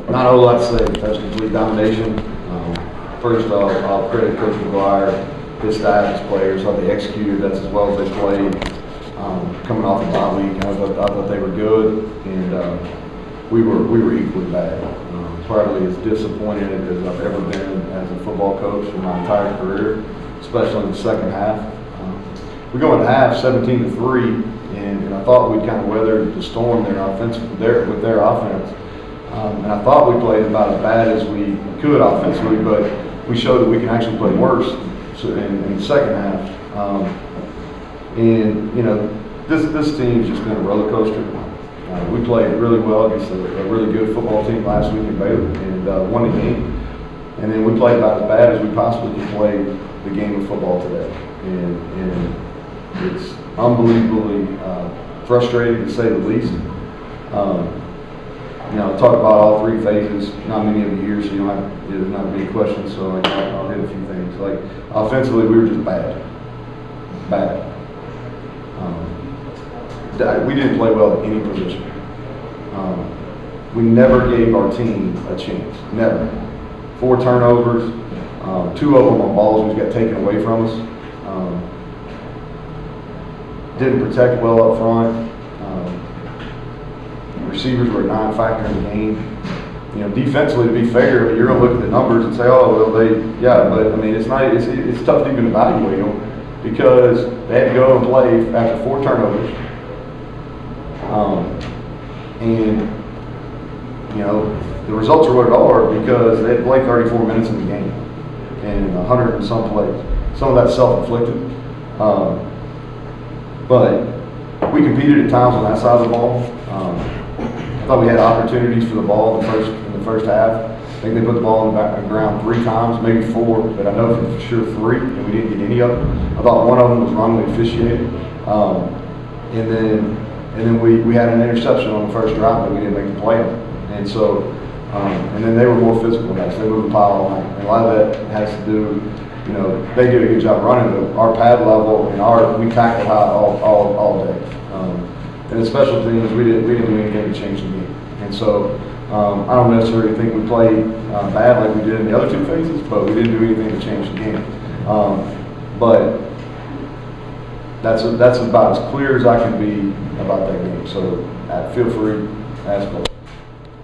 Not a whole lot to say. That's complete domination. First, I'll credit Coach McGuire, his staff, his players, how they executed. That's as well as they played. Coming off the bye week, I thought they were good, and we were equally bad. Probably as disappointed as I've ever been as a football coach in my entire career, especially in the second half. We go into half 17-3, and I thought we'd kind of weathered the storm with their offense. And I thought we played about as bad as we could offensively, but we showed that we can actually play worse in the second half. And you know, this team's just been a roller coaster. We played really well against a really good football team last week in Baylor and won the game. And then we played about as bad as we possibly could play the game of football today. And it's unbelievably frustrating to say the least. You know, talk about all three phases. Not many of you here, so there's not many questions. So I'll hit a few things. Like offensively, we were just bad. We didn't play well at any position. We never gave our team a chance. Never. 4 turnovers. 2 of them on balls which got taken away from us. Didn't protect well up front. Receivers were a non-factor in the game. You know, defensively, to be fair, you're going to look at the numbers and say, oh, well, but I mean, it's tough to even evaluate them because they had to go and play after 4 turnovers. And, you know, the results are what it are because they had played 34 minutes in the game and 100 and some plays. Some of that's self-inflicted. But we competed at times on that side of the ball. I thought we had opportunities for the ball in the first half. I think they put the ball in the ground 3 times, maybe 4, but I know for sure 3, and we didn't get any of them. I thought one of them was wrongly officiated. And then we had an interception on the first drive that we didn't make the play on. And so, and then they were more physical than us. They moved the pile all night. And a lot of that has to do, you know, they did a good job running, but our pad level and we tackled high all day. And the special teams, we didn't do anything to change the game. And so, I don't necessarily think we played bad like we did in the other 2 phases, but we didn't do anything to change the game. But that's about as clear as I can be about that game. So feel free to ask questions.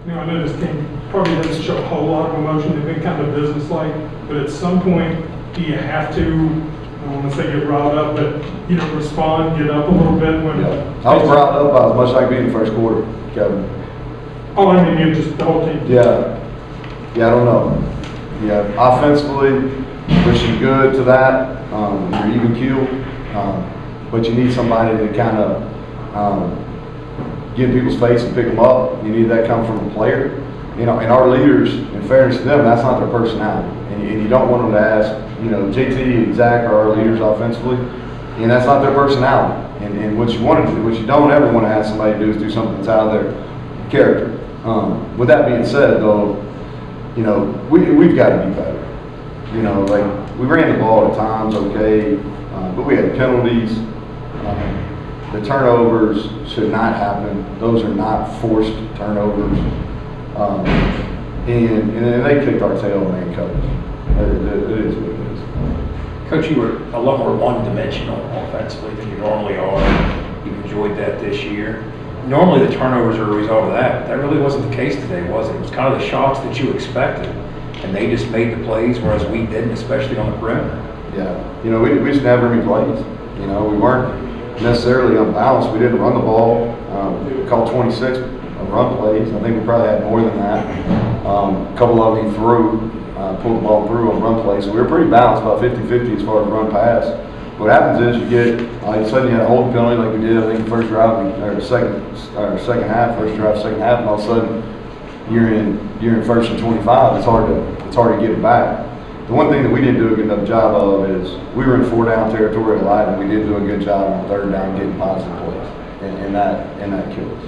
You know, I know this team probably doesn't show a whole lot of emotion. They've been kind of business-like, but at some point, do you have to, I don't want to say get riled up, but you know, respond, get up a little bit when? Yeah. I was riled up about as much as I could be in the first quarter, Kevin. Oh, I mean, you just the whole team. Yeah, I don't know. Yeah, offensively, wishing good to that. You're even keeled, but you need somebody to kind of get in people's face and pick them up. You need that come from a player. You know, and our leaders, in fairness to them, that's not their personality. And you don't want them to ask, you know, JT and Zach are our leaders offensively, and that's not their personality. And what you want to do, what you don't ever want to ask somebody to do is do something that's out of their character. With that being said, though, you know, we've got to be better. You know, like we ran the ball at times, okay, but we had penalties. The turnovers should not happen. Those are not forced turnovers. And then they kicked our tail and they covered. It is what it is. Coach, you were a lot more one-dimensional offensively than you normally are. You enjoyed that this year. Normally the turnovers are a result of that. That really wasn't the case today, was it? It was kind of the shots that you expected. And they just made the plays, whereas we didn't, especially on the perimeter. Yeah. You know, we just didn't have any plays. You know, we weren't necessarily unbalanced. We didn't run the ball. We called 26 run plays. I think we probably had more than that. A couple of them he threw, pulled the ball through on run plays. So we were pretty balanced, about 50-50 as far as run pass. What happens is you get, all of a sudden you had a holding penalty like we did, I think, the first drive, or second half, first drive, second half, and all of a sudden you're in first and 25. It's hard to get it back. The one thing that we didn't do a good enough job of is we were in 4-down territory a lot, and we didn't do a good job on 3rd down getting positive plays, and that killed us.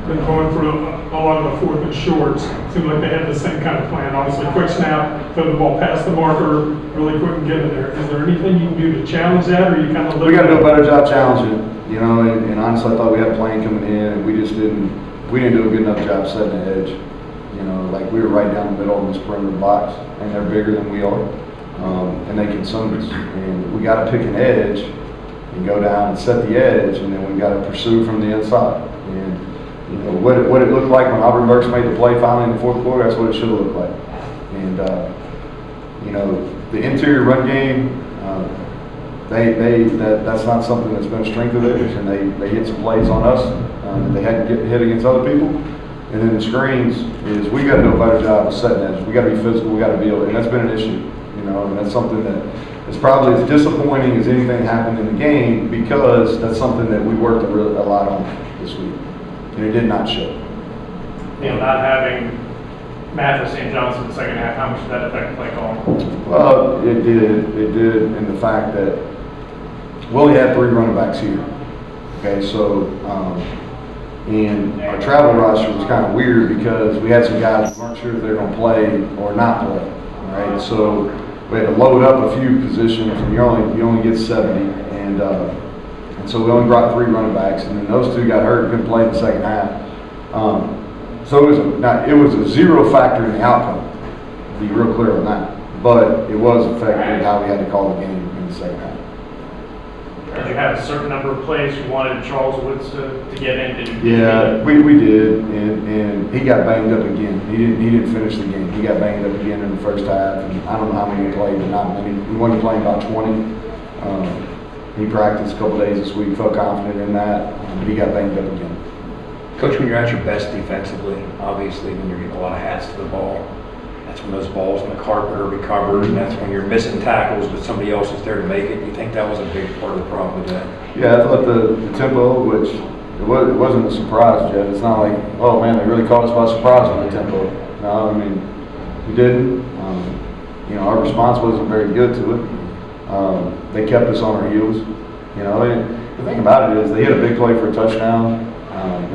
Been going for a lot of the 4th and shorts. Seemed like they had the same kind of plan. Obviously, quick snap, throw the ball past the marker, really quick and get in there. Is there anything you can do to challenge that, or you kind of? We got to do a better job challenging it, you know. And honestly, I thought we had a plan coming in, and we didn't do a good enough job setting the edge. You know, like we were right down the middle of this perimeter box, and they're bigger than we are, and they consume us. And we got to pick an edge and go down and set the edge, and then we got to pursue from the inside. And you know what it looked like when Aubrey Burks made the play finally in the fourth quarter. That's what it should have looked like. And you know, the interior run game, that's not something that's been a strength of theirs, and they hit some plays on us that they hadn't hit against other people. And then the screens is we got to do a better job of setting edges. We got to be physical. We got to be able, and that's been an issue, you know, and that's something that is probably as disappointing as anything happened in the game, because that's something that we worked a lot on this week, and it did not show. You know, not having Mathis and Johnson in the second half, how much did that affect play calling? Well, it did. It did in the fact that we only had 3 running backs here. Okay, so. And our travel roster was kind of weird because we had some guys who weren't sure if they were going to play or not play. All right, so we had to load up a few positions, and you only get 70, and so we only brought 3 running backs, and then those 2 got hurt and couldn't play in the second half. So it was a 0 factor in the outcome. To be real clear on that, but it was affected how we had to call the game in the second half. Did you have a certain number of plays you wanted Charles Woods to get in? Yeah, we did, and he got banged up again. He didn't finish the game. He got banged up again in the first half, and I don't know how many he played, but not many. We wasn't playing about 20. He practiced a couple days this week, felt confident in that, but he got banged up again. Coach, when you're at your best defensively, obviously when you're getting a lot of hats to the ball, that's when those balls in the carpet are recovered, and that's when you're missing tackles, but somebody else is there to make it. Do you think that was a big part of the problem today? Yeah, I thought the tempo, which it wasn't a surprise, Jed. It's not like, oh man, they really caught us by surprise with the tempo. No, I mean, we didn't. You know, our response wasn't very good to it. They kept us on our heels. You know, and the thing about it is they hit a big play for a touchdown.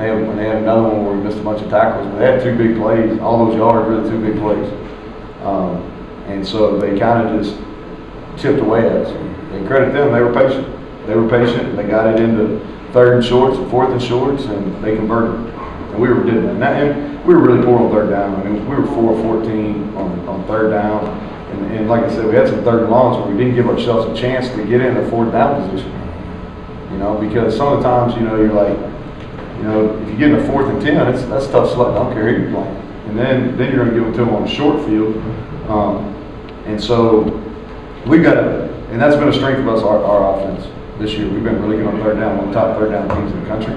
When they had another one where we missed a bunch of tackles, but they had 2 big plays. All those yards were the 2 big plays. And so they kind of just chipped away at us. And credit them, they were patient. They were patient. They got it into 3rd and shorts and 4th and shorts, and they converted. And we were doing that. And we were really poor on 3rd down. I mean, we were 4 of 14 on 3rd down. And like I said, we had some 3rd and longs where we didn't give ourselves a chance to get in a 4th down position. You know, because some of the times, you know, you're like, you know, if you get in a 4th and 10, that's tough sledding. I don't care who you're playing. And then you're going to give it to them on a short field. And so we've got to, and that's been a strength of us, our offense this year. We've been really good on 3rd down, one of the top 3rd down teams in the country.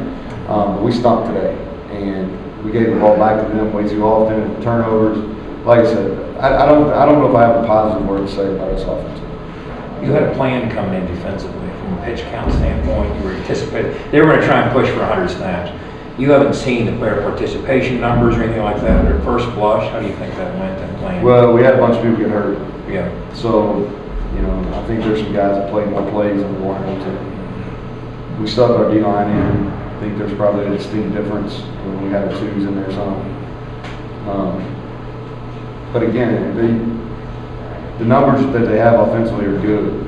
But we stopped today, and we gave the ball back to them way too often, and turnovers. Like I said, I don't know if I have a positive word to say about this offense. You had a plan coming in defensively from a pitch count standpoint. You were anticipating they were going to try and push for 100 snaps. You haven't seen the player participation numbers or anything like that at first blush. How do you think that went, that plan? Well, we had a bunch of people get hurt. Yeah. So, you know, I think there's some guys that played more plays than we wanted them to. We stuck our D-line in. I think there's probably a distinct difference when we had the 2s in there some. But again, the numbers that they have offensively are good.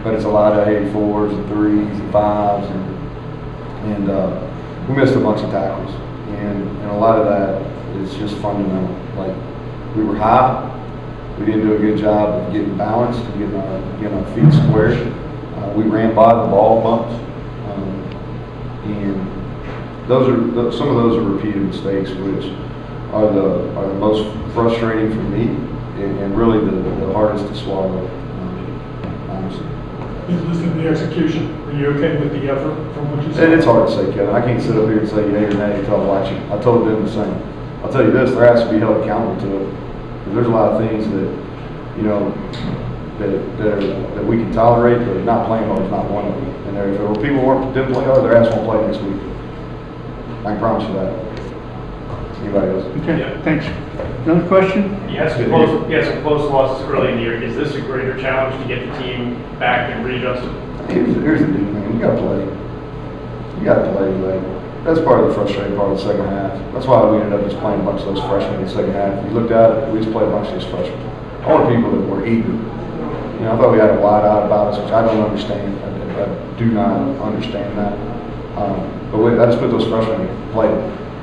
But it's a lot of 84s and 3s and 5s, and we missed a bunch of tackles, and a lot of that is just fundamental. Like, we were high, we didn't do a good job of getting balanced and getting our feet squared. We ran by the ball a bunch, and some of those are repeated mistakes, which are the most frustrating for me, and really the hardest to swallow, honestly. You listed the execution. Are you okay with the effort from what you said? And it's hard to say, Kevin. I can't sit up here and say yay or nay until I watch it. I told them the same. I'll tell you this, there has to be held accountable to it. Because there's a lot of things that, you know, that we can tolerate, but not playing hard is not one of them. And if there were people who didn't play hard, their ass won't play next week. I can promise you that. Anybody else? Okay, Yeah. thanks. Another question? You had some close losses early in the year. Is this a greater challenge to get the team back and readjusted? Here's the deal, man. You gotta play. You gotta play. Like, that's part of the frustrating part of the second half. That's why we ended up just playing a bunch of those freshmen in the second half. If you looked at it, we just played a bunch of these freshmen. All the people that were eager. You know, I thought we had a wide eye about us, which I don't understand. I do not understand that. But I just put those freshmen in play.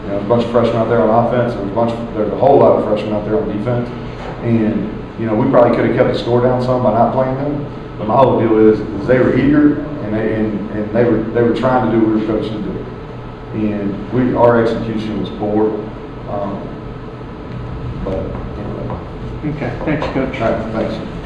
You know, there's a bunch of freshmen out there on offense, and there's a whole lot of freshmen out there on defense. And, you know, we probably could have kept the score down some by not playing them. But my whole deal is they were eager, and they were trying to do what we were coached to do. And our execution was poor. But anyway. Okay, thanks, Coach. All right, thanks.